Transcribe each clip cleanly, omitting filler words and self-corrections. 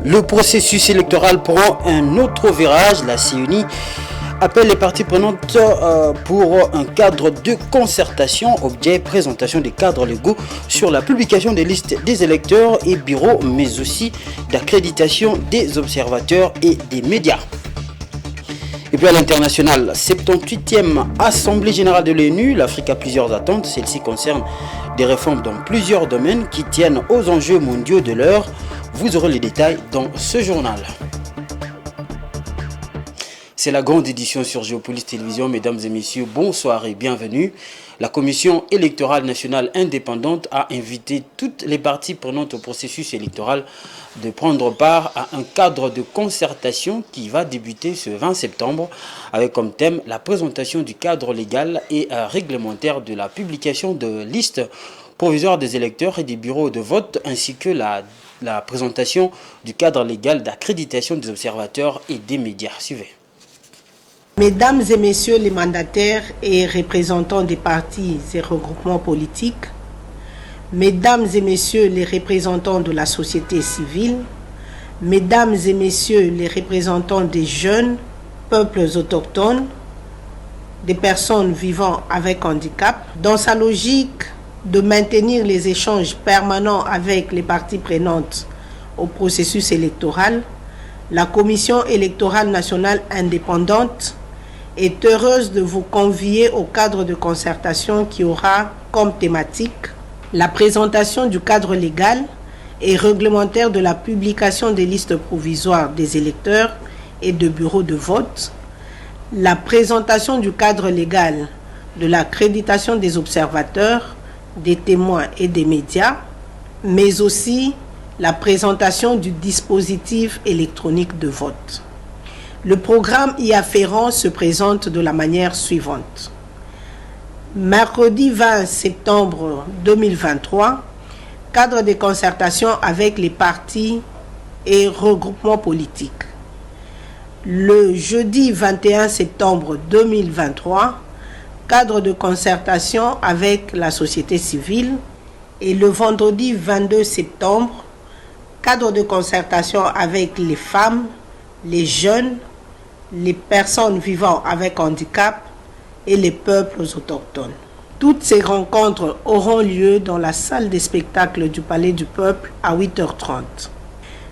Le processus électoral prend un autre virage. La CENI appelle les parties prenantes pour un cadre de concertation, objet présentation des cadres légaux sur la publication des listes des électeurs et bureaux, mais aussi d'accréditation des observateurs et des médias. Et puis à l'international, 78e Assemblée Générale de l'ONU, l'Afrique a plusieurs attentes. Celle-ci concerne des réformes dans plusieurs domaines qui tiennent aux enjeux mondiaux de l'heure. Vous aurez les détails dans ce journal. C'est la grande édition sur Géopolis Télévision. Mesdames et messieurs, bonsoir et bienvenue. La Commission électorale nationale indépendante a invité toutes les parties prenantes au processus électoral de prendre part à un cadre de concertation qui va débuter ce 20 septembre avec comme thème la présentation du cadre légal et réglementaire de la publication de listes provisoires des électeurs et des bureaux de vote ainsi que la présentation du cadre légal d'accréditation des observateurs et des médias. Suivez. Mesdames et messieurs les mandataires et représentants des partis et regroupements politiques, mesdames et messieurs les représentants de la société civile, mesdames et messieurs les représentants des jeunes, peuples autochtones, des personnes vivant avec handicap, dans sa logique de maintenir les échanges permanents avec les parties prenantes au processus électoral, la Commission électorale nationale indépendante est heureuse de vous convier au cadre de concertation qui aura comme thématique la présentation du cadre légal et réglementaire de la publication des listes provisoires des électeurs et de bureaux de vote, la présentation du cadre légal de l'accréditation des observateurs, des témoins et des médias, mais aussi la présentation du dispositif électronique de vote. Le programme y afférent se présente de la manière suivante. Mercredi 20 septembre 2023, cadre de concertation avec les partis et regroupements politiques. Le jeudi 21 septembre 2023, cadre de concertation avec la société civile. Et le vendredi 22 septembre, cadre de concertation avec les femmes, les jeunes, les personnes vivant avec handicap et les peuples autochtones. Toutes ces rencontres auront lieu dans la salle des spectacles du Palais du Peuple à 8h30.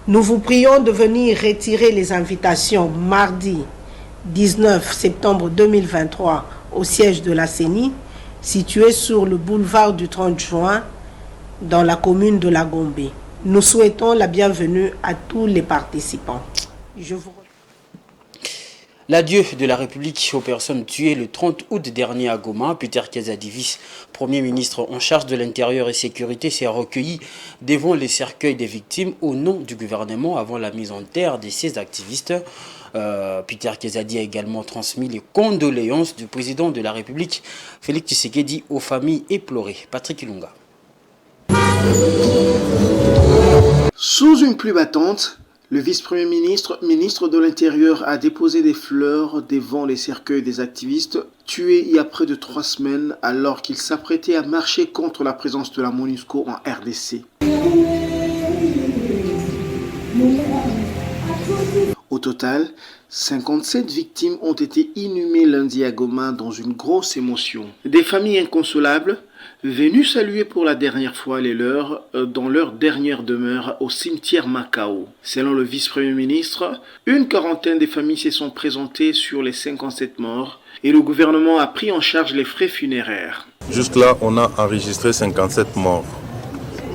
Nous vous prions de venir retirer les invitations mardi 19 septembre 2023 au siège de la CENI, situé sur le boulevard du 30 juin dans la commune de La Gombe. Nous souhaitons la bienvenue à tous les participants. L'adieu de la République aux personnes tuées le 30 août dernier à Goma, Peter Kazadi, Premier ministre en charge de l'Intérieur et Sécurité, s'est recueilli devant les cercueils des victimes au nom du gouvernement avant la mise en terre de ces activistes. Peter Kazadi a également transmis les condoléances du président de la République, Félix Tshisekedi, aux familles éplorées. Patrick Ilunga. Sous une pluie battante, le vice-premier ministre, ministre de l'Intérieur, a déposé des fleurs devant les cercueils des activistes tués il y a près de 3 semaines alors qu'ils s'apprêtaient à marcher contre la présence de la MONUSCO en RDC. Au total, 57 victimes ont été inhumées lundi à Goma dans une grosse émotion. Des familles inconsolables, venues saluer pour la dernière fois les leurs dans leur dernière demeure au cimetière Macao. Selon le vice-premier ministre, une quarantaine de familles se sont présentées sur les 57 morts et le gouvernement a pris en charge les frais funéraires. Jusque-là, on a enregistré 57 morts.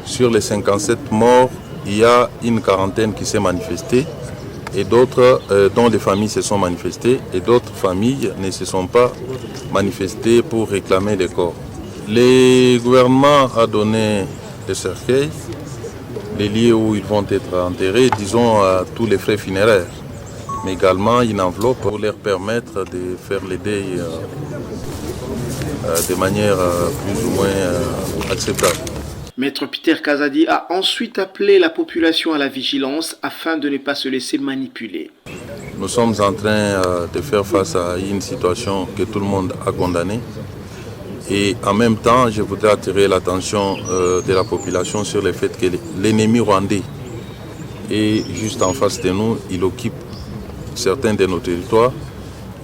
Sur les 57 morts, il y a une quarantaine qui s'est manifestée et d'autres dont les familles se sont manifestées et d'autres familles ne se sont pas manifestées pour réclamer les corps. Le gouvernement a donné des cercueils, les lieux où ils vont être enterrés, disons à tous les frais funéraires, mais également une enveloppe pour leur permettre de faire les deuils de manière plus ou moins acceptable. Maître Peter Kazadi a ensuite appelé la population à la vigilance afin de ne pas se laisser manipuler. Nous sommes en train de faire face à une situation que tout le monde a condamnée. Et en même temps, je voudrais attirer l'attention de la population sur le fait que l'ennemi rwandais et juste en face de nous, il occupe certains de nos territoires.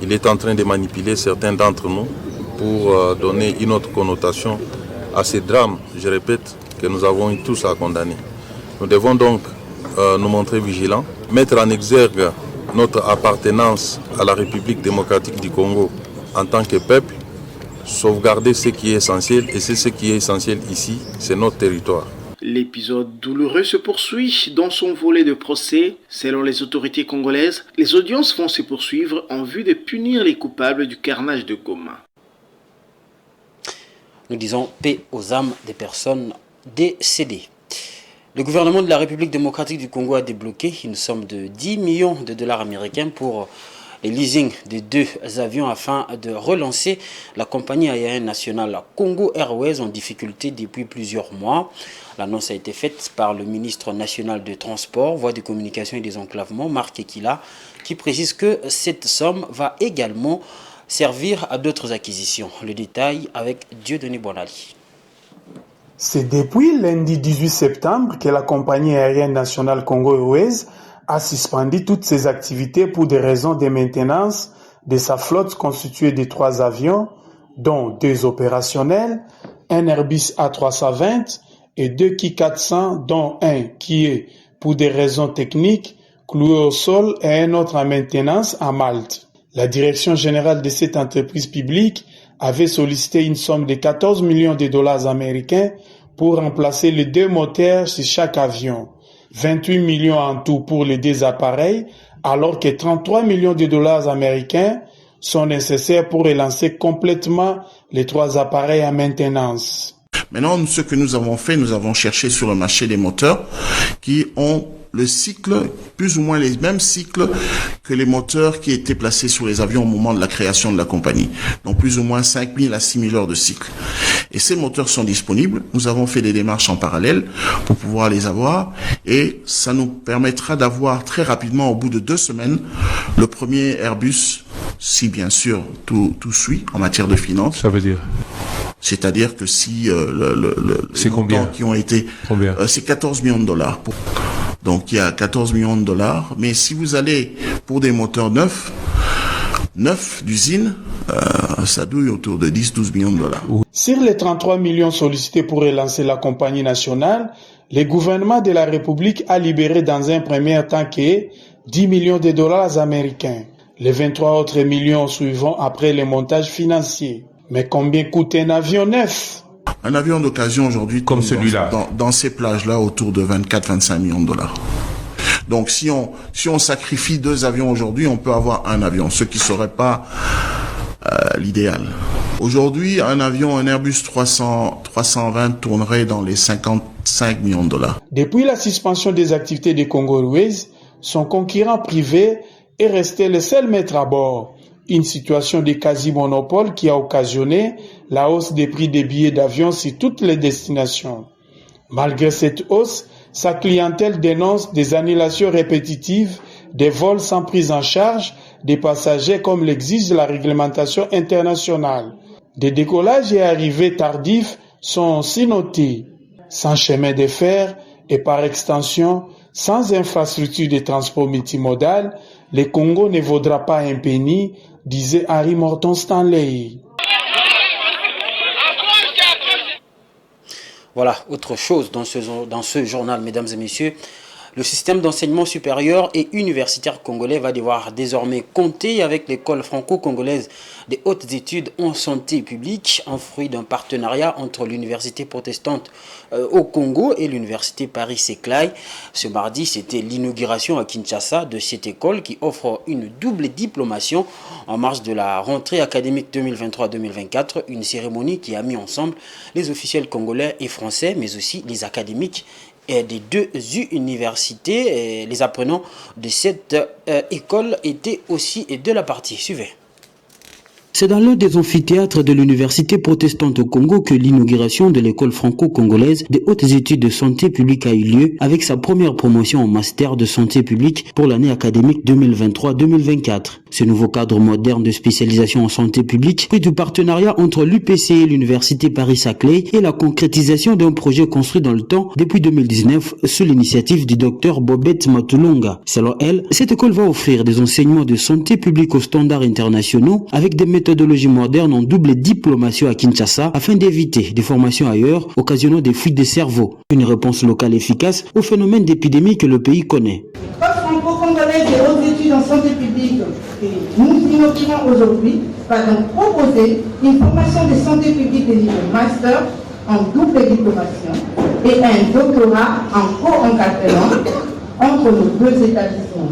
Il est en train de manipuler certains d'entre nous pour donner une autre connotation à ces drames, je répète, que nous avons eu tous à condamner. Nous devons donc nous montrer vigilants, mettre en exergue notre appartenance à la République démocratique du Congo en tant que peuple, sauvegarder ce qui est essentiel, et c'est ce qui est essentiel ici, c'est notre territoire. L'épisode douloureux se poursuit dans son volet de procès. Selon les autorités congolaises, les audiences vont se poursuivre en vue de punir les coupables du carnage de Goma. Nous disons paix aux âmes des personnes décédées. Le gouvernement de la République démocratique du Congo a débloqué une somme de 10 millions de dollars américains pour les leasing des 2 avions afin de relancer la compagnie aérienne nationale Congo Airways en difficulté depuis plusieurs mois. L'annonce a été faite par le ministre national de Transport, Voies de communication et des enclavements, Marc Ekila, qui précise que cette somme va également servir à d'autres acquisitions. Le détail avec Dieudonné Bonali. C'est depuis lundi 18 septembre que la compagnie aérienne nationale Congo Airways a suspendu toutes ses activités pour des raisons de maintenance de sa flotte constituée de 3 avions, dont 2 opérationnels, un Airbus A320 et 2 Ki 400, dont un qui est, pour des raisons techniques, cloué au sol et un autre en maintenance à Malte. La direction générale de cette entreprise publique avait sollicité une somme de 14 millions de dollars américains pour remplacer les 2 moteurs sur chaque avion. 28 millions en tout pour les 2 appareils, alors que 33 millions de dollars américains sont nécessaires pour relancer complètement les 3 appareils à maintenance. Maintenant, ce que nous avons fait, nous avons cherché sur le marché des moteurs qui ont le cycle, plus ou moins les mêmes cycles que les moteurs qui étaient placés sur les avions au moment de la création de la compagnie. Donc plus ou moins 5000 à 6000 heures de cycle. Et ces moteurs sont disponibles. Nous avons fait des démarches en parallèle pour pouvoir les avoir et ça nous permettra d'avoir très rapidement, au bout de 2 semaines, le premier Airbus, si bien sûr tout suit en matière de finances. Ça veut dire? C'est-à-dire que si c'est combien qui ont été, c'est 14 millions de dollars. Donc il y a 14 millions de dollars, mais si vous allez pour des moteurs neufs d'usine, ça douille autour de 10-12 millions de dollars. Sur les 33 millions sollicités pour relancer la compagnie nationale, le gouvernement de la République a libéré dans un premier temps que 10 millions de dollars américains. Les 23 autres millions suivront après le montage financier. Mais combien coûte un avion neuf? Un avion d'occasion aujourd'hui, comme celui-là, dans ces plages-là, autour de 24-25 millions de dollars. Donc si on sacrifie 2 avions aujourd'hui, on peut avoir un avion, ce qui serait pas l'idéal. Aujourd'hui, un avion, un Airbus 320 tournerait dans les 55 millions de dollars. Depuis la suspension des activités de Congo Airways, son concurrent privé est resté le seul maître à bord. Une situation de quasi-monopole qui a occasionné la hausse des prix des billets d'avion sur toutes les destinations. Malgré cette hausse, sa clientèle dénonce des annulations répétitives, des vols sans prise en charge des passagers comme l'exige la réglementation internationale. Des décollages et arrivées tardifs sont aussi notés. Sans chemin de fer et par extension, sans infrastructure de transport multimodal, le Congo ne vaudra pas un penny, disait Harry Morton Stanley. Voilà, autre chose dans ce journal, mesdames et messieurs. Le système d'enseignement supérieur et universitaire congolais va devoir désormais compter avec l'école franco-congolaise des hautes études en santé publique, un fruit d'un partenariat entre l'université protestante au Congo et l'université Paris-Séclaye. Ce mardi, c'était l'inauguration à Kinshasa de cette école qui offre une double diplomation en marge de la rentrée académique 2023-2024, une cérémonie qui a mis ensemble les officiels congolais et français, mais aussi les académiques des 2 universités. Et les apprenants de cette école étaient aussi de la partie. Suivez. C'est dans l'un des amphithéâtres de l'université protestante au Congo que l'inauguration de l'école franco-congolaise des hautes études de santé publique a eu lieu avec sa première promotion en master de santé publique pour l'année académique 2023-2024. Ce nouveau cadre moderne de spécialisation en santé publique est du partenariat entre l'UPC et l'Université Paris-Saclay et la concrétisation d'un projet construit dans le temps depuis 2019 sous l'initiative du docteur Bobette Matulonga. Selon elle, cette école va offrir des enseignements de santé publique aux standards internationaux avec des méthodologies modernes en double diplomation à Kinshasa afin d'éviter des formations ailleurs occasionnant des fuites de cerveau. Une réponse locale efficace au phénomène d'épidémie que le pays connaît. Franco-congolaise des hautes études en santé publique que nous inaugurons aujourd'hui va donc proposer une formation de santé publique de niveau master en double diplomation et un doctorat en co-encadrement entre nos deux établissements.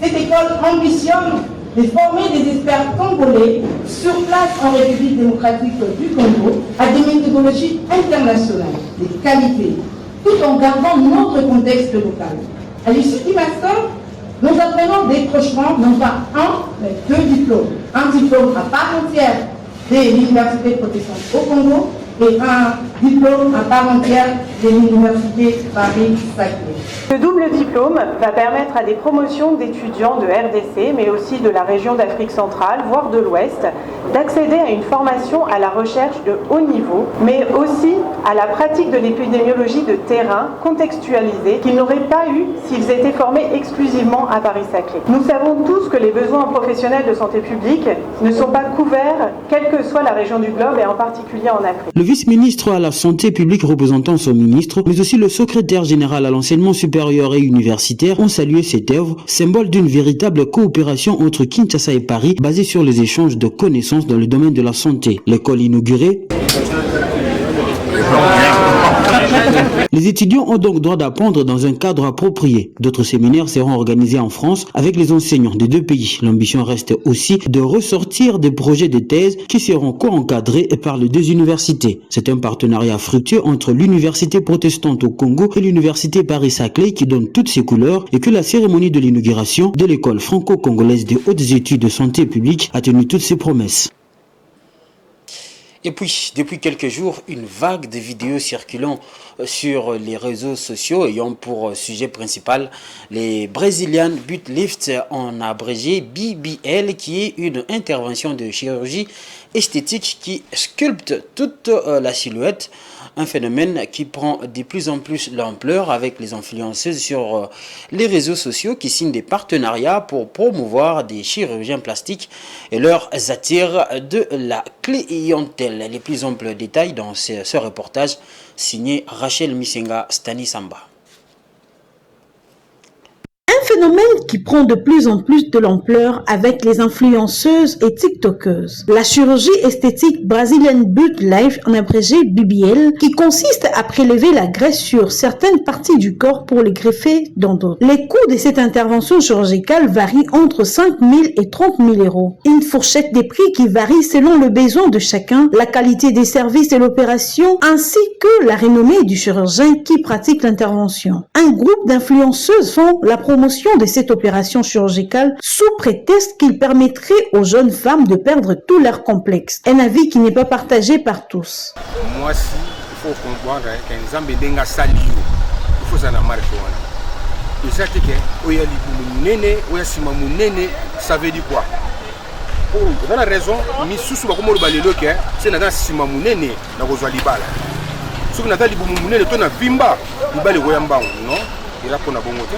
Cette école ambitionne de former des experts congolais sur place en République démocratique du Congo à des méthodologies internationales de qualité, tout en gardant notre contexte local. À l'issue du master, nous apprenons décrochement non pas un, mais deux diplômes. Un diplôme à part entière de l'Université protestante au Congo et un diplôme à part entière de l'Université Paris-Saclay. Ce double diplôme va permettre à des promotions d'étudiants de RDC, mais aussi de la région d'Afrique centrale, voire de l'Ouest, d'accéder à une formation à la recherche de haut niveau, mais aussi à la pratique de l'épidémiologie de terrain contextualisée qu'ils n'auraient pas eu s'ils étaient formés exclusivement à Paris-Saclay. Nous savons tous que les besoins professionnels de santé publique ne sont pas couverts, quelle que soit la région du globe et en particulier en Afrique. Le vice-ministre à la santé publique représentant son ministre, mais aussi le secrétaire général à l'enseignement supérieur et universitaire ont salué cette œuvre, symbole d'une véritable coopération entre Kinshasa et Paris, basée sur les échanges de connaissances dans le domaine de la santé. L'école inaugurée. Les étudiants ont donc droit d'apprendre dans un cadre approprié. D'autres séminaires seront organisés en France avec les enseignants des deux pays. L'ambition reste aussi de ressortir des projets de thèse qui seront co-encadrés par les deux universités. C'est un partenariat fructueux entre l'Université protestante au Congo et l'Université Paris-Saclay qui donne toutes ses couleurs et que la cérémonie de l'inauguration de l'école franco-congolaise des hautes études de santé publique a tenu toutes ses promesses. Et puis, depuis quelques jours, une vague de vidéos circulant sur les réseaux sociaux ayant pour sujet principal les Brazilian Butt Lift, en abrégé BBL, qui est une intervention de chirurgie esthétique qui sculpte toute la silhouette. Un phénomène qui prend de plus en plus l'ampleur avec les influenceuses sur les réseaux sociaux qui signent des partenariats pour promouvoir des chirurgiens plastiques et leur attirent de la clientèle. Les plus amples détails dans ce reportage signé Rachel Misenga Stanisamba. Un phénomène qui prend de plus en plus de l'ampleur avec les influenceuses et tiktokeuses. La chirurgie esthétique Brazilian Butt Lift, en abrégé BBL, qui consiste à prélever la graisse sur certaines parties du corps pour les greffer dans d'autres. Les coûts de cette intervention chirurgicale varient entre 5 000 et 30 000 euros. Une fourchette des prix qui varie selon le besoin de chacun, la qualité des services de l'opération, ainsi que la renommée du chirurgien qui pratique l'intervention. Un groupe d'influenceuses font la promotion de cette opération chirurgicale sous prétexte qu'il permettrait aux jeunes femmes de perdre tout leur complexe. Un avis qui n'est pas partagé par tous. Moi, si, il faut comprendre qu'un Zambé denga sali, il faut s'en marquer. Et ça, c'est que oya libumunene, oya simamunene, ça veut dire quoi? Pour la raison, mi susu ba komo balelo ke, c'est na simamunene na kozwa libala. Soki na libumunene to na bimba, libale oya mbango, non? Il a pona bongo te.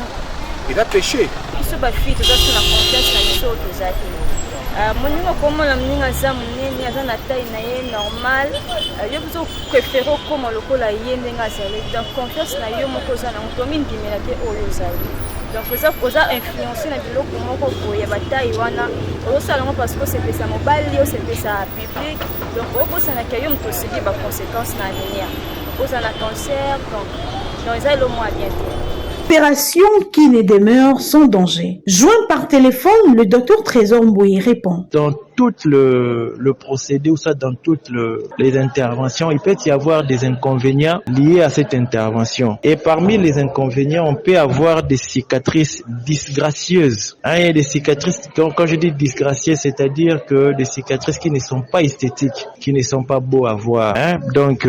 Il a péché. Biso ba fille toza sur la confiance na biso tozaki. Moninga komona moninga za munene aza na taille na ye normal. Yo biso préférer comme lokola ye ndenga zali. Donc confiance na yo moko za na moto mindimela te oyo zali. Donc ça posa influencer na biloko moko boya ba taille wana. Oyo sala ngo parce que c'est pesa mobali, c'est pesa public. Donc oyo sana ka yo mto sigi ba conséquences na avenir. Oza na cancer donc ça le mois bientôt. Opération qui ne demeure sans danger. Joint par téléphone, le docteur Trésor Mbouye répond. Dans tout le procédé ou soit dans toutes les interventions, il peut y avoir des inconvénients liés à cette intervention. Et parmi les inconvénients, on peut avoir des cicatrices disgracieuses. Il y a des cicatrices, quand je dis disgracieuses, c'est-à-dire que des cicatrices qui ne sont pas esthétiques, qui ne sont pas beaux à voir. Donc,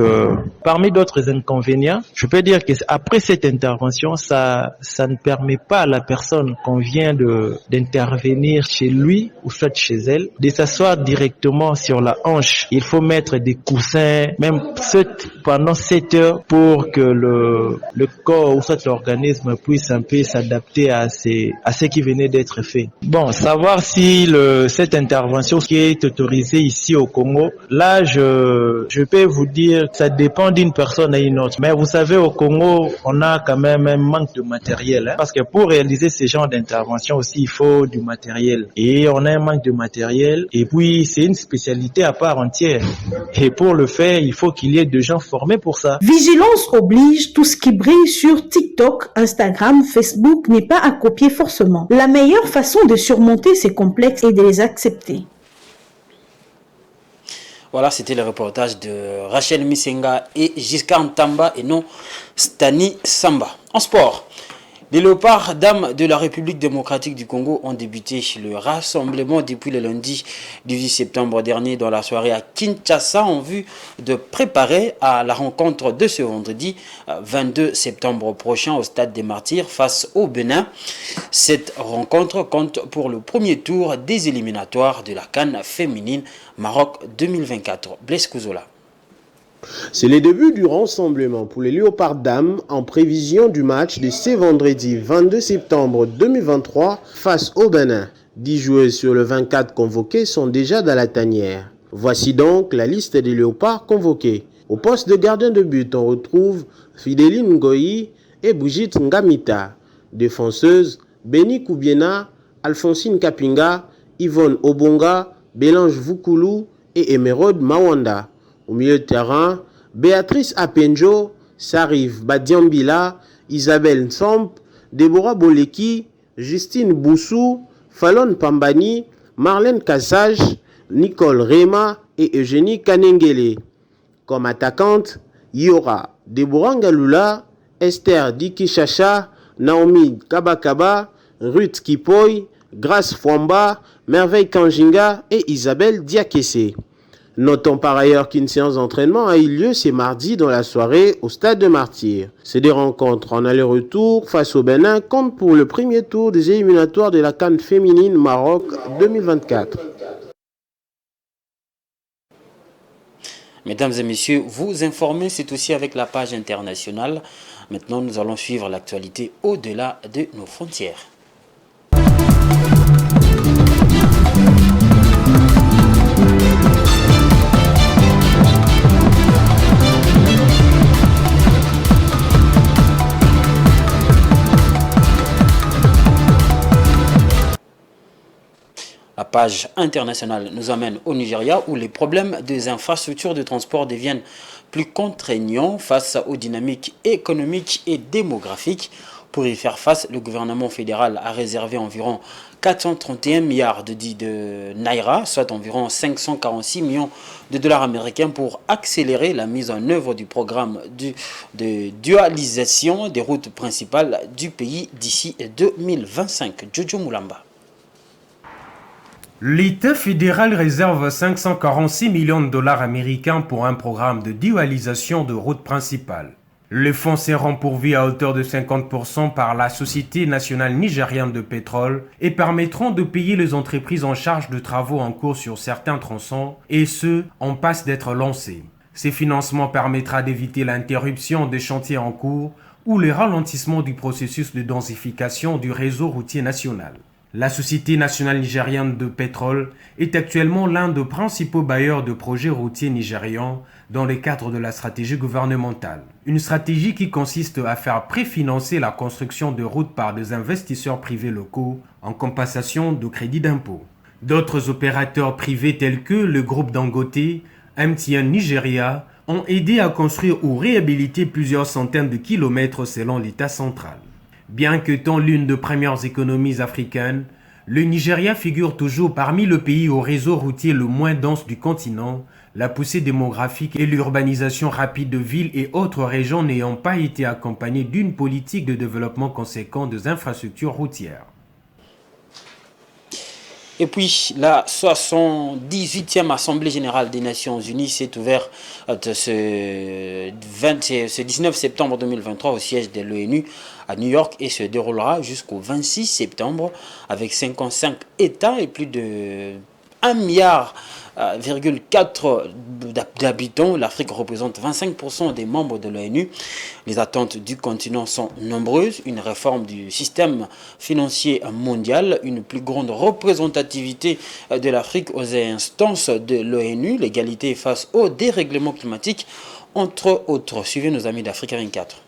parmi d'autres inconvénients, je peux dire que après cette intervention, ça ne permet pas à la personne qu'on vient d'intervenir chez lui ou soit chez elle, de s'asseoir directement sur la hanche. Il faut mettre des coussins, même pendant 7 heures pour que le corps ou soit l'organisme puisse un peu s'adapter à ce qui venait d'être fait. Bon, savoir si cette intervention qui est autorisée ici au Congo, là je peux vous dire ça dépend d'une personne à une autre. Mais vous savez, au Congo, on a quand même un manque de matériel, parce que pour réaliser ce genre d'intervention aussi, il faut du matériel. Et on a un manque de matériel, et puis c'est une spécialité à part entière. Et pour le faire, il faut qu'il y ait des gens formés pour ça. Vigilance oblige, tout ce qui brille sur TikTok, Instagram, Facebook n'est pas à copier forcément. La meilleure façon de surmonter ces complexes est de les accepter. Voilà, c'était le reportage de Rachel Misenga et Giscard Ntamba et non Stani Samba. En sport, les léopards dames de la République démocratique du Congo ont débuté le rassemblement depuis le lundi 18 septembre dernier dans la soirée à Kinshasa en vue de préparer à la rencontre de ce vendredi 22 septembre prochain au Stade des Martyrs face au Bénin. Cette rencontre compte pour le premier tour des éliminatoires de la CAN féminine Maroc 2024. Blaise Kouzola. C'est le début du rassemblement pour les Léopards dames en prévision du match de ce vendredi 22 septembre 2023 face au Bénin. 10 joueuses sur le 24 convoquées sont déjà dans la tanière. Voici donc la liste des Léopards convoqués. Au poste de gardien de but, on retrouve Fideline Ngoyi et Brigitte Ngamita. Défenseuses, Béni Koubiena, Alphonsine Kapinga, Yvonne Obonga, Bélange Voukoulou et Emeraude Mawanda. Au milieu de terrain, Béatrice Apenjo, Sariv Badiambila, Isabelle Nsamp, Déborah Boleki, Justine Boussou, Fallon Pambani, Marlène Kassage, Nicole Rema et Eugénie Kanengele. Comme attaquante, il y aura Déborah Ngalula, Esther Dikichacha, Naomi Kabakaba, Ruth Kipoy, Grace Fwamba, Merveille Kanjinga et Isabelle Diakese. Notons par ailleurs qu'une séance d'entraînement a eu lieu ce mardi dans la soirée au Stade de Martyrs. Ces deux rencontres en aller-retour face au Bénin comptent pour le premier tour des éliminatoires de la CAN féminine Maroc 2024. Mesdames et messieurs, vous informer, c'est aussi avec la page internationale. Maintenant, nous allons suivre l'actualité au-delà de nos frontières. La page internationale nous amène au Nigeria où les problèmes des infrastructures de transport deviennent plus contraignants face aux dynamiques économiques et démographiques. Pour y faire face, le gouvernement fédéral a réservé environ 431 milliards de naira, soit environ 546 millions de dollars américains pour accélérer la mise en œuvre du programme de dualisation des routes principales du pays d'ici 2025. Jojo Moulamba. L'État fédéral réserve 546 millions de dollars américains pour un programme de dualisation de routes principales. Les fonds seront pourvus à hauteur de 50% par la Société nationale nigériane de pétrole et permettront de payer les entreprises en charge de travaux en cours sur certains tronçons et ceux en passe d'être lancés. Ces financements permettra d'éviter l'interruption des chantiers en cours ou le ralentissement du processus de densification du réseau routier national. La Société nationale nigériane de pétrole est actuellement l'un des principaux bailleurs de projets routiers nigérians dans le cadre de la stratégie gouvernementale. Une stratégie qui consiste à faire préfinancer la construction de routes par des investisseurs privés locaux en compensation de crédits d'impôt. D'autres opérateurs privés tels que le groupe Dangote, MTN Nigeria, ont aidé à construire ou réhabiliter plusieurs centaines de kilomètres selon l'État central. Bien qu'étant l'une des premières économies africaines, Le Nigeria figure toujours parmi les pays au réseau routier le moins dense du continent, la poussée démographique et l'urbanisation rapide de villes et autres régions n'ayant pas été accompagnées d'une politique de développement conséquent des infrastructures routières. Et puis, la 78e Assemblée générale des Nations Unies s'est ouverte ce 19 septembre 2023 au siège de l'ONU à New York et se déroulera jusqu'au 26 septembre avec 55 États et plus de 1,4 milliard d'habitants. L'Afrique représente 25% des membres de l'ONU. Les attentes du continent sont nombreuses. Une réforme du système financier mondial, une plus grande représentativité de l'Afrique aux instances de l'ONU, l'égalité face au dérèglement climatique, entre autres. Suivez nos amis d'Africa 24.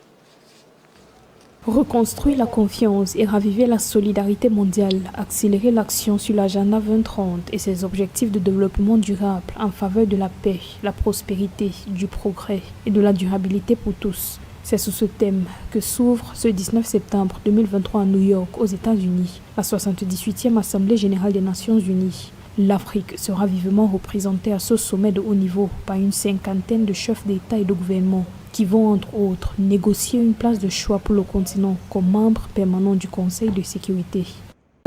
Reconstruire la confiance et raviver la solidarité mondiale, accélérer l'action sur l'agenda 2030 et ses objectifs de développement durable en faveur de la paix, la prospérité, du progrès et de la durabilité pour tous. C'est sous ce thème que s'ouvre ce 19 septembre 2023 à New York, aux États-Unis, la 78e Assemblée générale des Nations Unies. L'Afrique sera vivement représentée à ce sommet de haut niveau par une cinquantaine de chefs d'État et de gouvernement qui vont entre autres négocier une place de choix pour le continent comme membre permanent du Conseil de sécurité.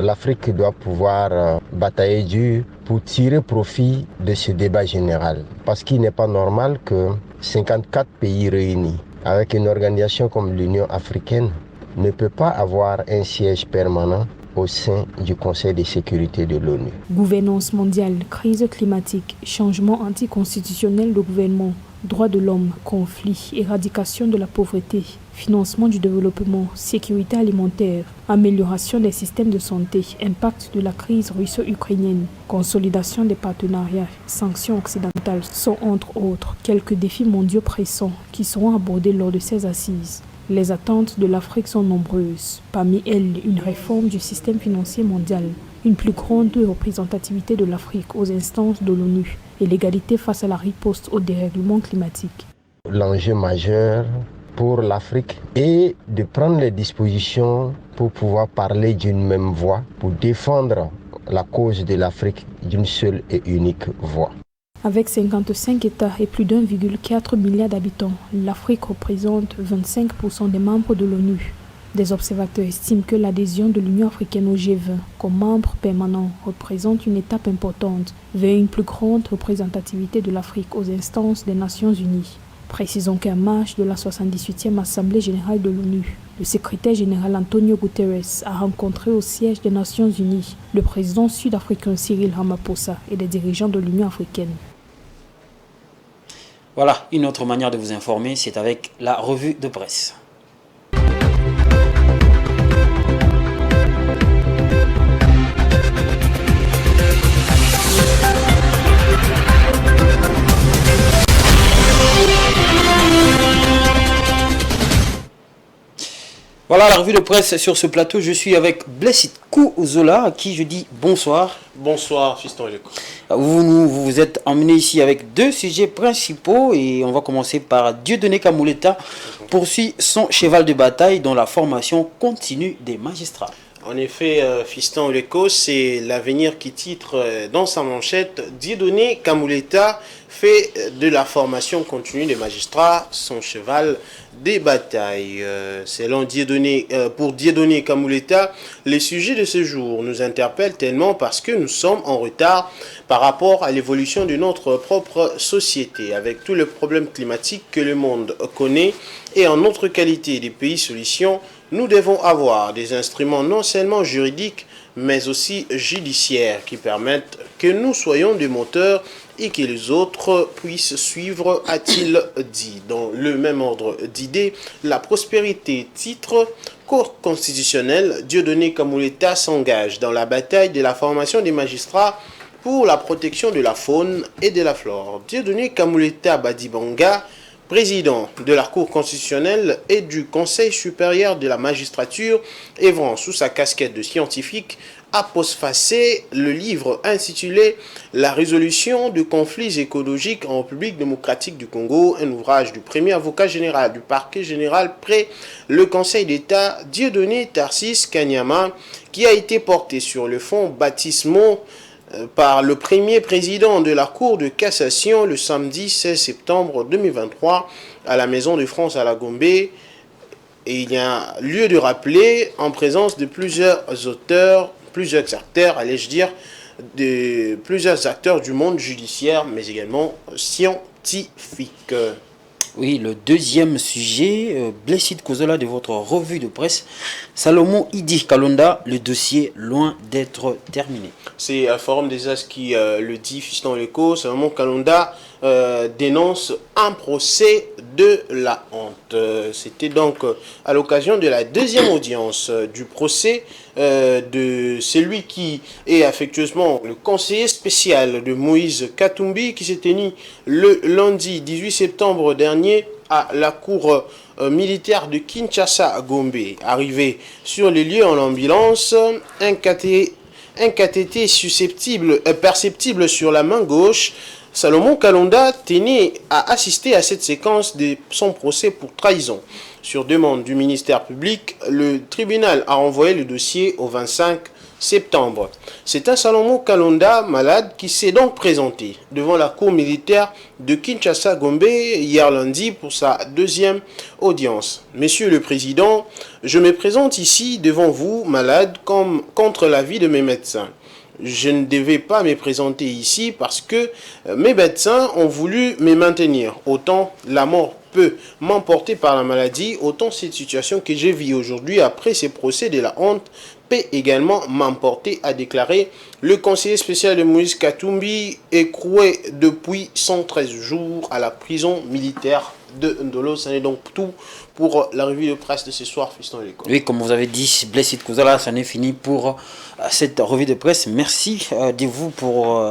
L'Afrique doit pouvoir batailler dur pour tirer profit de ce débat général. Parce qu'il n'est pas normal que 54 pays réunis avec une organisation comme l'Union africaine ne peut pas avoir un siège permanent au sein du Conseil de sécurité de l'ONU. Gouvernance mondiale, crise climatique, changement anticonstitutionnel de gouvernement, droits de l'homme, conflits, éradication de la pauvreté, financement du développement, sécurité alimentaire, amélioration des systèmes de santé, impact de la crise russo-ukrainienne, consolidation des partenariats, sanctions occidentales sont entre autres quelques défis mondiaux pressants qui seront abordés lors de ces assises. Les attentes de l'Afrique sont nombreuses. Parmi elles, une réforme du système financier mondial, une plus grande représentativité de l'Afrique aux instances de l'ONU et l'égalité face à la riposte au dérèglement climatique. L'enjeu majeur pour l'Afrique est de prendre les dispositions pour pouvoir parler d'une même voix, pour défendre la cause de l'Afrique d'une seule et unique voix. Avec 55 États et plus d'1,4 milliard d'habitants, l'Afrique représente 25% des membres de l'ONU. Des observateurs estiment que l'adhésion de l'Union africaine au G20 comme membre permanent représente une étape importante vers une plus grande représentativité de l'Afrique aux instances des Nations Unies. Précisons qu'en marge de la 78e Assemblée générale de l'ONU, le secrétaire général Antonio Guterres a rencontré au siège des Nations Unies le président sud-africain Cyril Ramaphosa et les dirigeants de l'Union africaine. Voilà, une autre manière de vous informer, c'est avec la revue de presse. Voilà la revue de presse sur ce plateau. Je suis avec Blessit Kouzola, à qui je dis bonsoir. Bonsoir, Fiston Eleko. Vous vous êtes emmené ici avec deux sujets principaux et on va commencer par Dieudonné Kamouleta poursuit son cheval de bataille dans la formation continue des magistrats. En effet, Fiston Eleko, c'est l'Avenir qui titre dans sa manchette Dieudonné Kamouleta fait de la formation continue des magistrats son cheval de bataille. Selon Dieudonné, pour Dieudonné Kamouleta, les sujets de ce jour nous interpellent tellement parce que nous sommes en retard par rapport à l'évolution de notre propre société, avec tous les problèmes climatiques que le monde connaît et en notre qualité de pays solution. Nous devons avoir des instruments non seulement juridiques, mais aussi judiciaires qui permettent que nous soyons des moteurs et que les autres puissent suivre, a-t-il dit. Dans le même ordre d'idées, la prospérité, titre Cour constitutionnelle, Dieudonné Kamouleta s'engage dans la bataille de la formation des magistrats pour la protection de la faune et de la flore. Dieudonné Kamouleta Badibanga président de la Cour constitutionnelle et du Conseil supérieur de la magistrature, œuvrant sous sa casquette de scientifique, a postfacé le livre intitulé « La résolution de conflits écologiques en République démocratique du Congo », un ouvrage du premier avocat général du parquet général près le Conseil d'État Dieudonné Tarcisse Kanyama, qui a été porté sur le fonds baptismaux par le premier président de la Cour de cassation le samedi 16 septembre 2023 à la Maison de France à la Gombe. Et il y a lieu de rappeler, en présence de plusieurs acteurs, allais-je dire, de plusieurs acteurs du monde judiciaire, mais également scientifique. Oui, le deuxième sujet, Blessed Kozola de votre revue de presse, Salomon Idi Kalonda, le dossier loin d'être terminé. C'est un forum des As qui le dit, Fiston Leko. Salomon Kalonda dénonce un procès de la honte. C'était donc à l'occasion de la deuxième audience du procès de celui qui est affectueusement le conseiller spécial de Moïse Katumbi, qui s'est tenu le lundi 18 septembre dernier à la cour militaire de Kinshasa à Gombe. Arrivé sur les lieux en ambulance, un cathéter perceptible sur la main gauche, Salomon Kalonda tenait à assister à cette séquence de son procès pour trahison. Sur demande du ministère public, le tribunal a renvoyé le dossier au 25 septembre. C'est un Salomon Kalonda malade qui s'est donc présenté devant la cour militaire de Kinshasa-Gombe hier lundi pour sa deuxième audience. Monsieur le Président, je me présente ici devant vous malade contre l'avis de mes médecins. Je ne devais pas me présenter ici parce que mes médecins ont voulu me maintenir. Autant la mort peut m'emporter par la maladie, autant cette situation que je vis aujourd'hui après ces procès de la honte peut également m'emporter, a déclaré le conseiller spécial de Moïse Katumbi, écroué depuis 113 jours à la prison militaire de Ndolo. Ça n'est donc tout pour la revue de presse de ce soir, Fiston Leko. Oui, comme vous avez dit, Blessed Kouzala, ça n'est fini pour cette revue de presse. Merci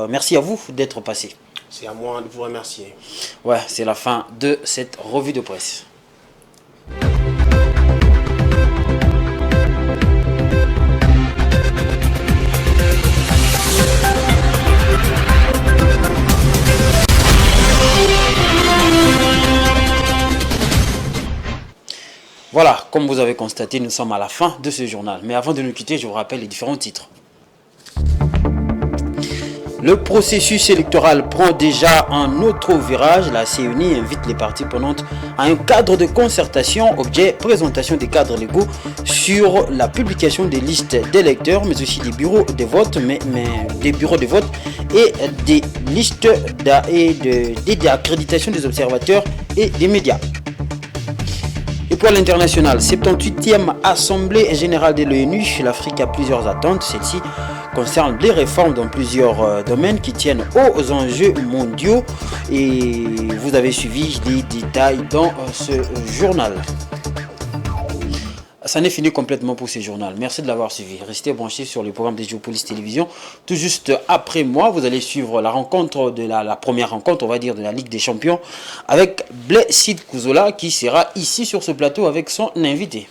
merci à vous d'être passé. C'est à moi de vous remercier. Ouais, c'est la fin de cette revue de presse. Voilà, comme vous avez constaté, nous sommes à la fin de ce journal. Mais avant de nous quitter, je vous rappelle les différents titres. Le processus électoral prend déjà un autre virage. La CENI invite les parties prenantes à un cadre de concertation, objet présentation des cadres légaux sur la publication des listes d'électeurs, mais aussi des bureaux de vote, des bureaux de vote et des listes d'accréditation des observateurs et des médias. Et pour l'international, 78e Assemblée générale de l'ONU, l'Afrique a plusieurs attentes. Celle-ci concerne les réformes dans plusieurs domaines qui tiennent aux enjeux mondiaux. Et vous avez suivi les détails dans ce journal. Ça n'est fini complètement pour ce journal. Merci de l'avoir suivi. Restez branchés sur le programme des Géopolis Télévision. Tout juste après moi, vous allez suivre la rencontre de la première rencontre, on va dire, de la Ligue des Champions avec Blessed Kozola qui sera ici sur ce plateau avec son invité.